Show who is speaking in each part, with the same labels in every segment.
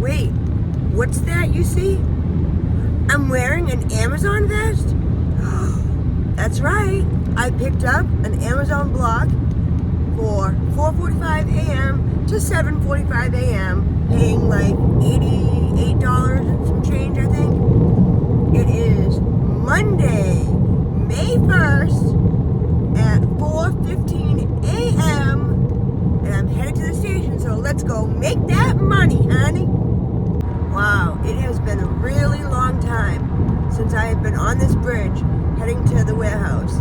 Speaker 1: Wait, what's that you see? I'm wearing an Amazon vest? That's right. I picked up an Amazon block for 4:45 a.m. to 7:45 a.m. paying like $88 and some change, I think. It is Monday, May 1st at 4:15 a.m. and I'm headed to the station, so let's go make that money, honey. Wow, it has been a really long time since I have been on this bridge heading to the warehouse.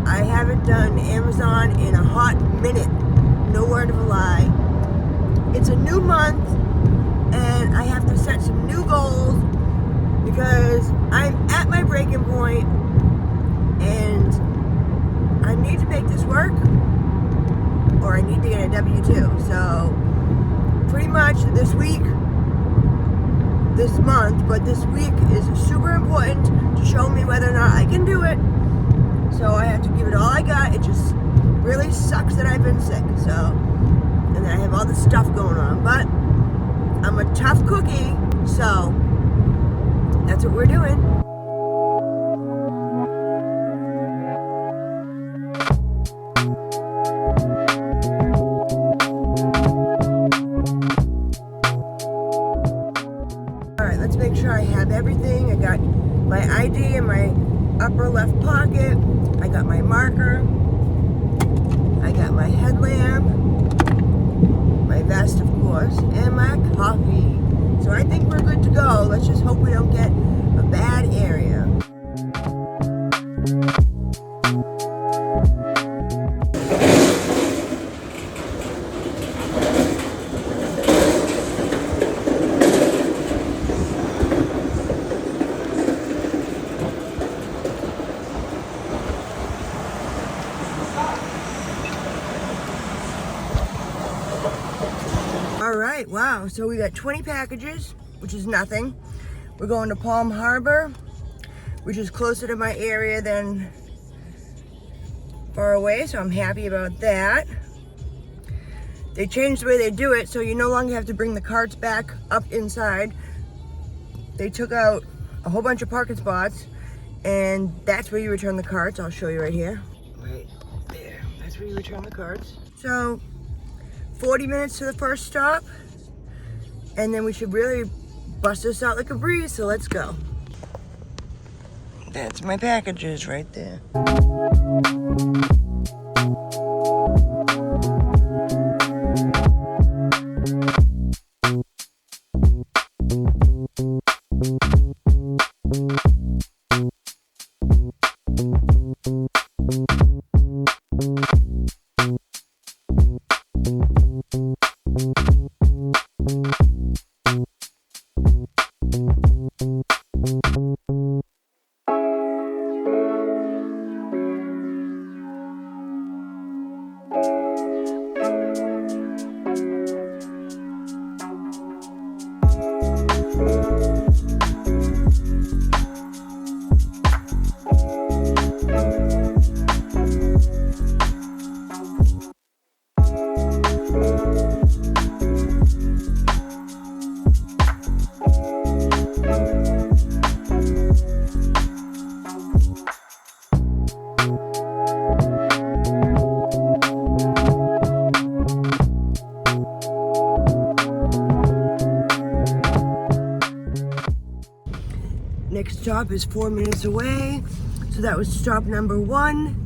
Speaker 1: I haven't done Amazon in a hot minute, no word of a lie. It's a new month and I have to set some new goals because I'm at my breaking point and I need to make this work or I need to get a W-2. So pretty much this week, this month, but this week is super important to show me whether or not I can do it. So I have to give it all I got. It just really sucks that I've been sick. So, and I have all this stuff going on, but I'm a tough cookie. So that's what we're doing. Alright, let's make sure I have everything. I got my ID in my upper left pocket. I got my marker. I got my headlamp. My vest, of course, and my coffee. So I think we're good to go. Let's just hope we don't get a bad area. Alright, wow, so we got 20 packages, which is nothing. We're going to Palm Harbor, which is closer to my area than far away, so I'm happy about that. They changed the way they do it, so you no longer have to bring the carts back up inside. They took out a whole bunch of parking spots, and that's where you return the carts. I'll show you right here. Right there, that's where you return the carts. So 40 minutes to the first stop, and then we should really bust this out like a breeze, so let's go. That's my packages right there. Next stop is 4 minutes away, so that was stop number 1.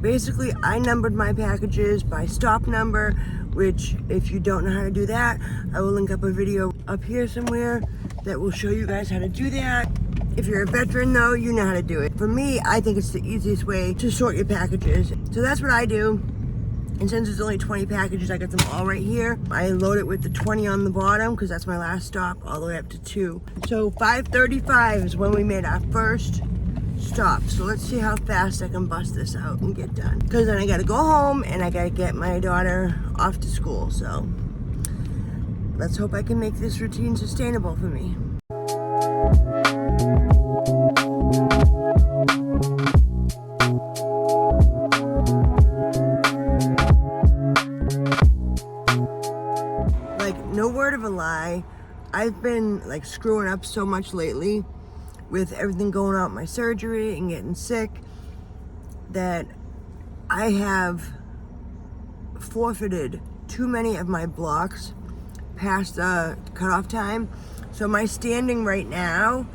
Speaker 1: Basically, I numbered my packages by stop number, which if you don't know how to do that, I will link up a video up here somewhere that will show you guys how to do that. If you're a veteran though, you know how to do it. For me, I think it's the easiest way to sort your packages. So that's what I do. And since it's only 20 packages, I got them all right here. I load it with the 20 on the bottom because that's my last stop, all the way up to 2. So 5:35 is when we made our first stop. So let's see how fast I can bust this out and get done. Because then I gotta go home and I gotta get my daughter off to school. So let's hope I can make this routine sustainable for me. Like no word of a lie, I've been like screwing up so much lately with everything going on with my surgery and getting sick that I have forfeited too many of my blocks past the cutoff time. So my standing right now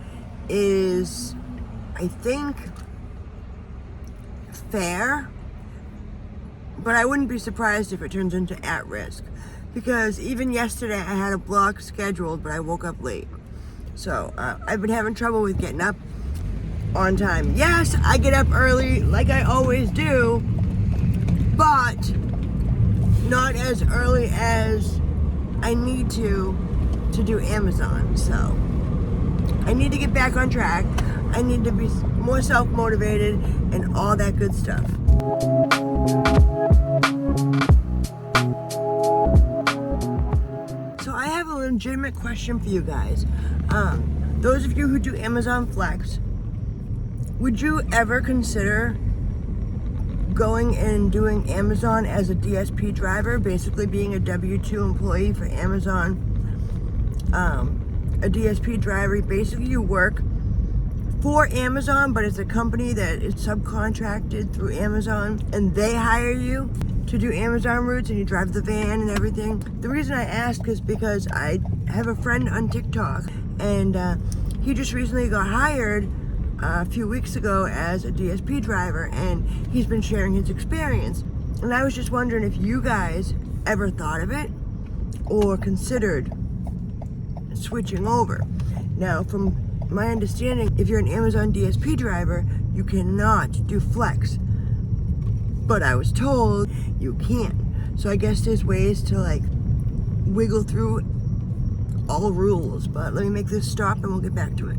Speaker 1: is, I think, fair, but I wouldn't be surprised if it turns into at risk, because even yesterday I had a block scheduled, but I woke up late. So I've been having trouble with getting up on time. Yes, I get up early like I always do, but not as early as I need to do Amazon. So I need to get back on track. I need to be more self-motivated and all that good stuff. So I have a legitimate question for you guys. Those of you who do Amazon Flex, would you ever consider going and doing Amazon as a DSP driver, basically being a W-2 employee for Amazon? A DSP driver, basically you work for Amazon, but it's a company that is subcontracted through Amazon, and they hire you to do Amazon routes, and you drive the van and everything. The reason I ask is because I have a friend on TikTok, and he just recently got hired a few weeks ago as a DSP driver, and he's been sharing his experience. And I was just wondering if you guys ever thought of it or considered switching over. Now, from my understanding, if you're an Amazon DSP driver, you cannot do flex, but I was told you can. So I guess there's ways to like wiggle through all rules, but let me make this stop and we'll get back to it.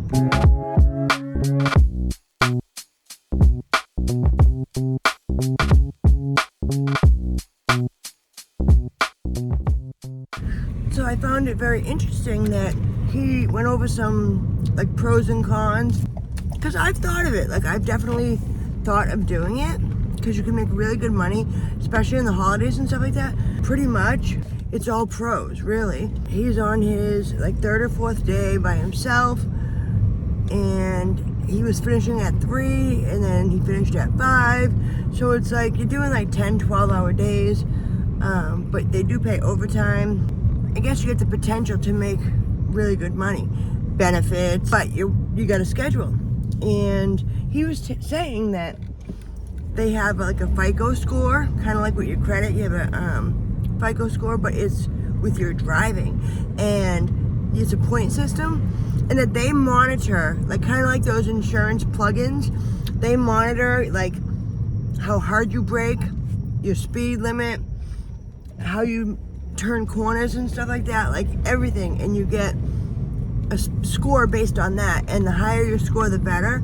Speaker 1: So I found it very interesting that he went over some like pros and cons, because I've thought of it. Like, I've definitely thought of doing it because you can make really good money, especially in the holidays and stuff like that. Pretty much it's all pros, really. He's on his like third or fourth day by himself, and he was finishing at 3 and then he finished at 5. So it's like you're doing like 10-12 hour days, but they do pay overtime. I guess you get the potential to make really good money, benefits, but you got a schedule. And he was saying that they have like a FICO score, kind of like with your credit. You have a FICO score, but it's with your driving, and it's a point system, and that they monitor, like kind of like those insurance plugins. They monitor like how hard you brake, your speed limit, how you turn corners and stuff like that, like everything, and you get a score based on that, and the higher your score the better.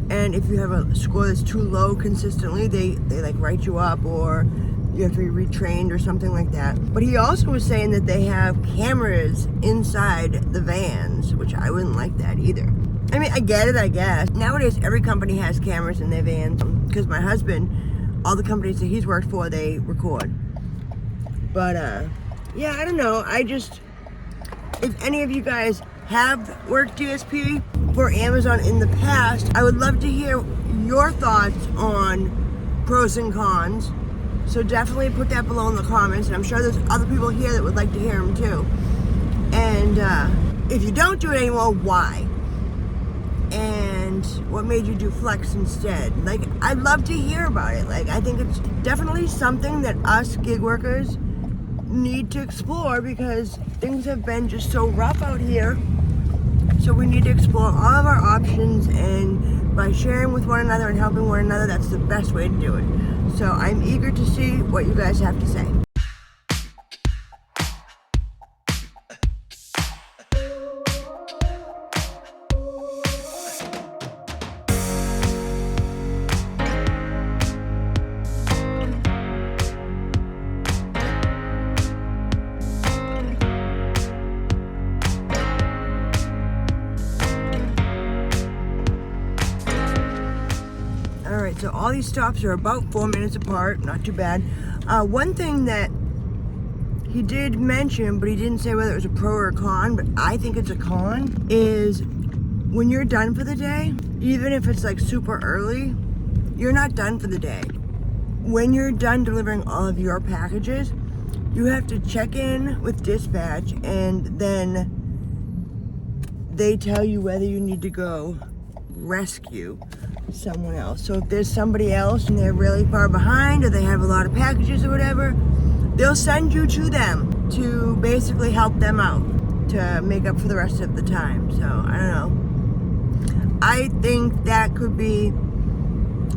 Speaker 1: And if you have a score that's too low consistently, they like write you up, or you have to be retrained or something like that. But he also was saying that they have cameras inside the vans, which I wouldn't like that either. I mean, I get it, I guess. Nowadays, every company has cameras in their vans, because my husband, all the companies that he's worked for, they record. But yeah, I don't know. If any of you guys have worked DSP for Amazon in the past, I would love to hear your thoughts on pros and cons. So definitely put that below in the comments, and I'm sure there's other people here that would like to hear them too. And if you don't do it anymore, why? And what made you do flex instead? Like, I'd love to hear about it. Like, I think it's definitely something that us gig workers need to explore, because things have been just so rough out here. So we need to explore all of our options, and by sharing with one another and helping one another, that's the best way to do it. So I'm eager to see what you guys have to say. So all these stops are about 4 minutes apart, not too bad. One thing that he did mention, but he didn't say whether it was a pro or a con, but I think it's a con, is when you're done for the day, even if it's like super early, you're not done for the day. When you're done delivering all of your packages, you have to check in with dispatch, and then they tell you whether you need to go rescue someone else. So if there's somebody else and they're really far behind, or they have a lot of packages or whatever, they'll send you to them to basically help them out to make up for the rest of the time. So I don't know. I think that could be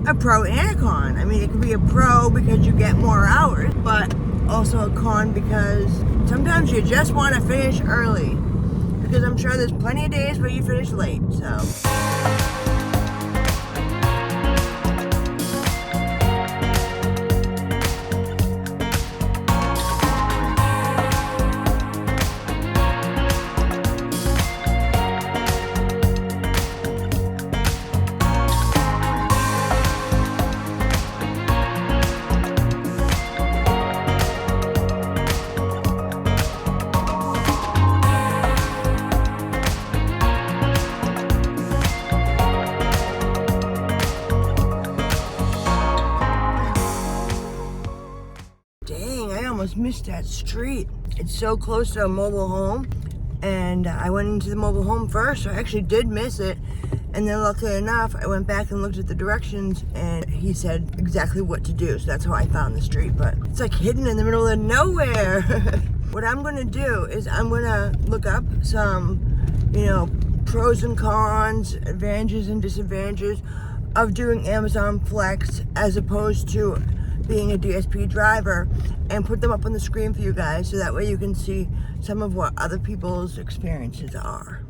Speaker 1: a pro and a con. I mean, it could be a pro because you get more hours, but also a con because sometimes you just want to finish early. Because I'm sure there's plenty of days where you finish late, so. Missed that street. It's so close to a mobile home, and I went into the mobile home first, so I actually did miss it. And then luckily enough, I went back and looked at the directions, and he said exactly what to do, so that's how I found the street. But it's like hidden in the middle of nowhere. What I'm gonna do is I'm gonna look up some, pros and cons, advantages and disadvantages of doing Amazon Flex as opposed to being a DSP driver, and put them up on the screen for you guys, so that way you can see some of what other people's experiences are.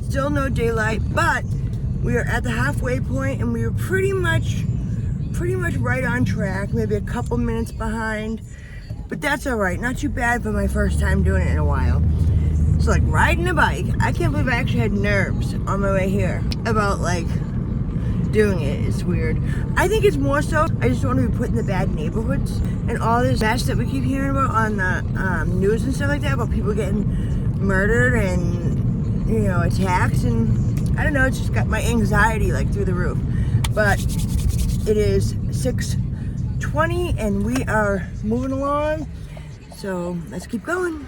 Speaker 1: Still no daylight, but we are at the halfway point, and we are pretty much right on track, maybe a couple minutes behind, but that's all right. Not too bad for my first time doing it in a while. It's like riding a bike. I can't believe I actually had nerves on my way here about like doing it. It's weird. I think it's more so I just don't want to be put in the bad neighborhoods and all this mess that we keep hearing about on the news and stuff like that, about people getting murdered and attacks, and I don't know, it's just got my anxiety like through the roof. But it is 6:20 and we are moving along, so let's keep going.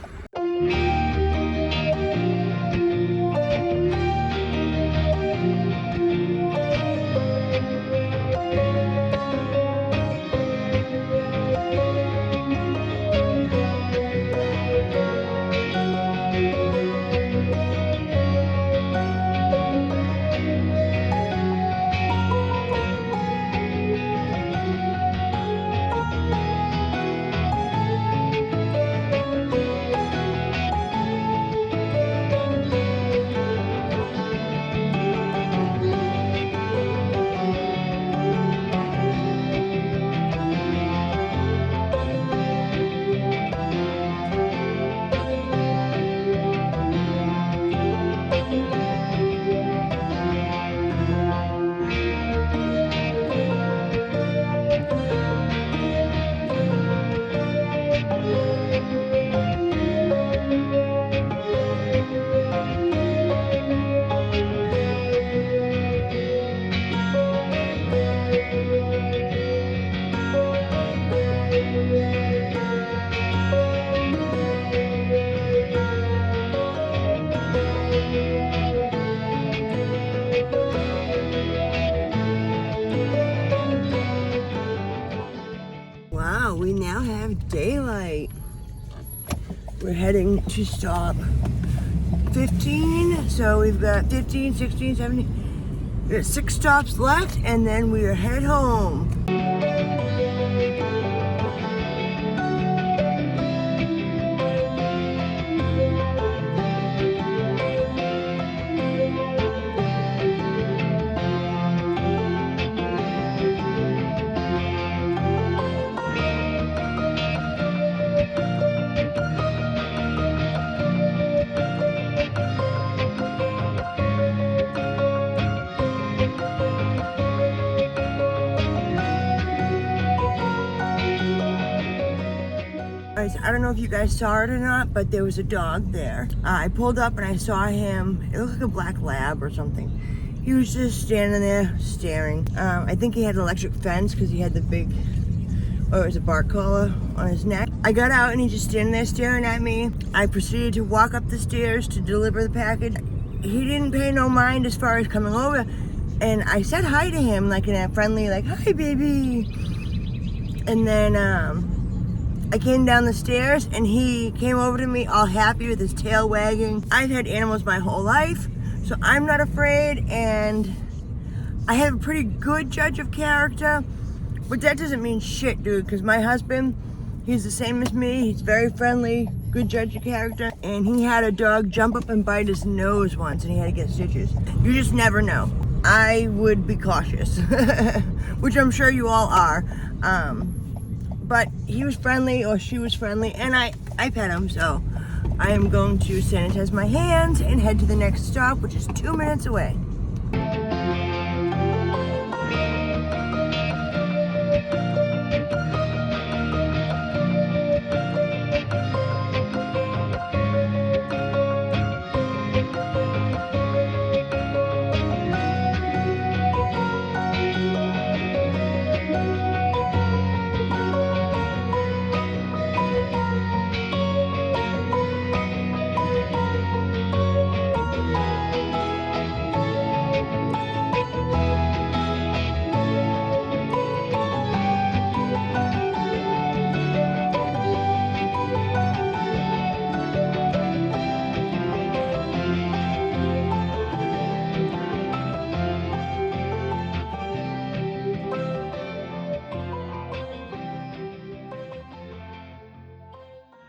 Speaker 1: We now have daylight. We're heading to stop 15, so we've got 15, 16, 17, we got 6 stops left, and then we are headed home. guys, I don't know if you guys saw it or not, but there was a dog there. I pulled up and I saw him. It looked like a black lab or something. He was just standing there staring. I think he had an electric fence because he had the big, it was a bark collar on his neck. I got out and he just standing there staring at me. I proceeded to walk up the stairs to deliver the package. He didn't pay no mind as far as coming over. And I said hi to him like in a friendly, like, hi baby. And then I came down the stairs and he came over to me all happy with his tail wagging. I've had animals my whole life, so I'm not afraid, and I have a pretty good judge of character, but that doesn't mean shit, dude, because my husband, he's the same as me. He's very friendly, good judge of character, and he had a dog jump up and bite his nose once and he had to get stitches. You just never know. I would be cautious, which I'm sure you all are. But he was friendly, or she was friendly, and I pet him, so I am going to sanitize my hands and head to the next stop, which is 2 minutes away.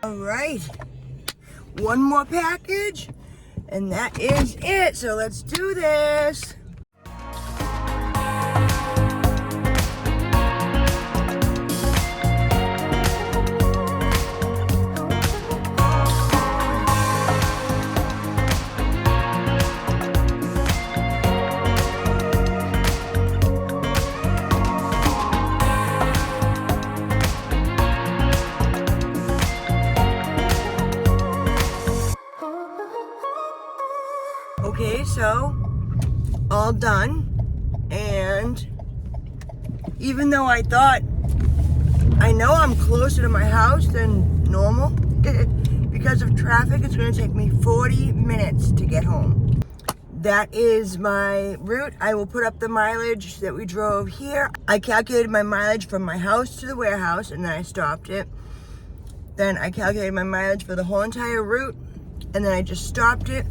Speaker 1: All right, one more package, and that is it. So let's do this. Okay, so all done, and even though I thought, I know I'm closer to my house than normal, because of traffic, it's going to take me 40 minutes to get home. That is my route. I will put up the mileage that we drove here. I calculated my mileage from my house to the warehouse, and then I stopped it. Then I calculated my mileage for the whole entire route, and then I just stopped it.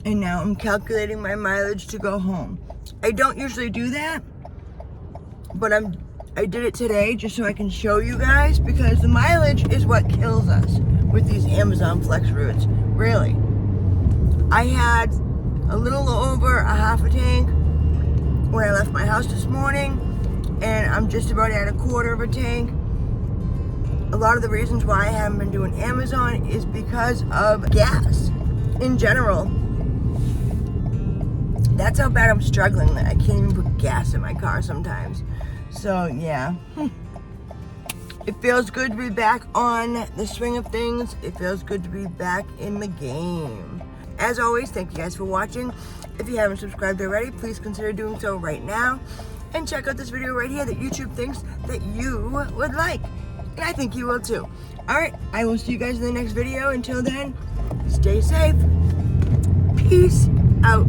Speaker 1: And now I'm calculating my mileage to go home. I don't usually do that, but I did it today just so I can show you guys, because the mileage is what kills us with these Amazon Flex routes, really. I had a little over a half a tank when I left my house this morning, and I'm just about at a quarter of a tank. A lot of the reasons why I haven't been doing Amazon is because of gas in general. That's how bad I'm struggling that I can't even put gas in my car sometimes. So yeah, it feels good to be back on the swing of things. It feels good to be back in the game. As always, thank you guys for watching. If you haven't subscribed already, please consider doing so right now. And check out this video right here that YouTube thinks that you would like. And I think you will too. Alright, I will see you guys in the next video. Until then, stay safe. Peace out.